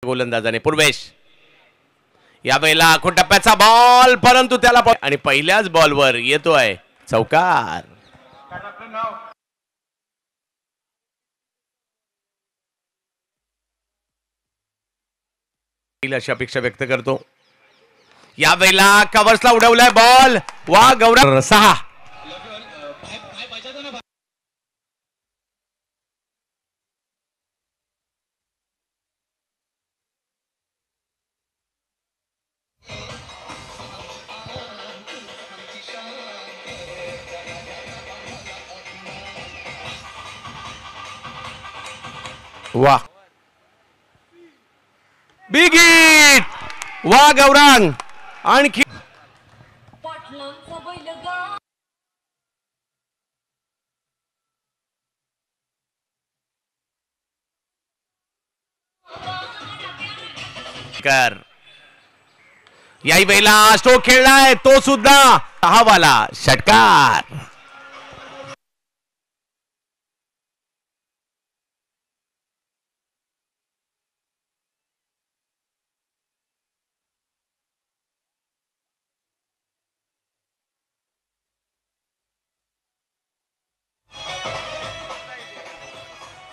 गोलंदाजाने पूर्वेश यावेळेला आखून टप्प्याचा बॉल, परंतु त्याला आणि पहिल्याच बॉलवर येतोय चौकार. अशी अपेक्षा व्यक्त करतो. यावेळेला कव्हर्सला उडवलाय बॉल. वा गौरव 6. वाह बिग हिट. वा गौरांग आणखी कर. याही वेळेला स्ट्रोक खेळलाय तो सुद्धा 6 वाला षटकार.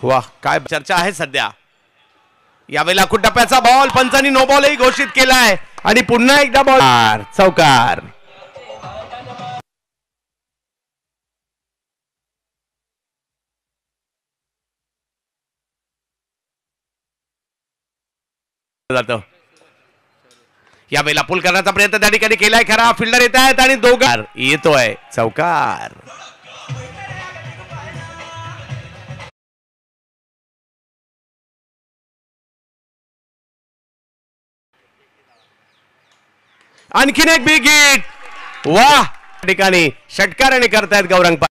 वाह काय चर्चा आहे सध्या. यावेळेला टप्प्याचा बॉल, पंचांनी नो बॉलही घोषित केलाय आणि पुन्हा एकदा बॉल चौकार. जातो. यावेळेला पुल करण्याचा प्रयत्न त्या ठिकाणी केलाय खरा. फिल्डर येत आहेत आणि दोघं येतोय चौकार. आणखीन एक बिग हिट. वाह ठिकाणी षटकाराने करतायत गौरंग.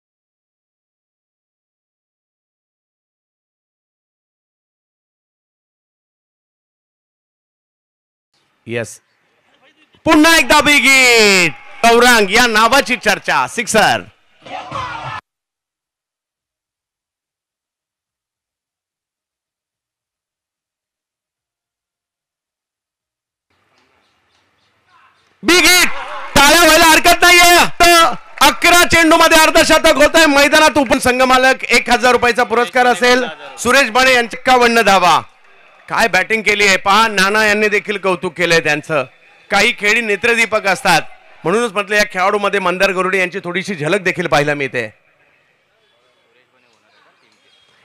यस पुन्हा एकदा बिग हिट. गौरंग या नावाची चर्चा. सिक्सर. Big hit. टाळ्या व्हायला हरकत नाहीये. 11 चेंडूमध्ये अर्धशतक होत आहे. मैदानात उपन संघमालक 1000 रुपयाचा पुरस्कार असेल. सुरेश बणे यांची 51 धावा. काय बॅटिंग केली आहे पहा. नाना यांनी देखील कौतुक केलंय त्यांचं. काही खेळी नेत्रदीपक असतात म्हणूनच म्हटलं या खेळाडूमध्ये मंदार गरुडे यांची थोडीशी झलक देखील पाहायला मिळते.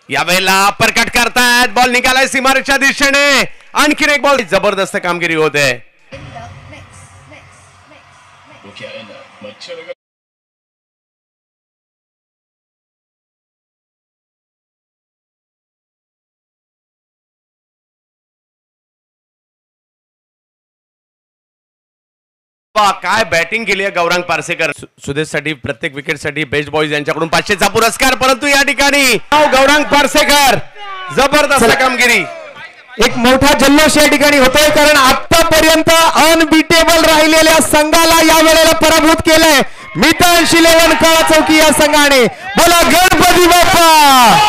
यावेळेला परकट करतायत. बॉल निघालाय सीमारेषच्या दिशेने. आणखीन एक बॉल. जबरदस्त कामगिरी होते. काय बॅटिंग केली आहे गौरांग पारसेकर. सुदेशसाठी प्रत्येक विकेटसाठी बेस्ट बॉयज यांच्याकडून 500चा पुरस्कार. परंतु या ठिकाणी गौरांग पारसेकर जबरदस्त कामगिरी. एक मोठा जल्लोष या ठिकाणी होतोय कारण आतापर्यंत अनबीटेबल राहिलेल्या संघाला या वेळेला पराभूत केलंय. मितांश 11 काळा चौकी या संघाने. बोला गणपती बाप्पा.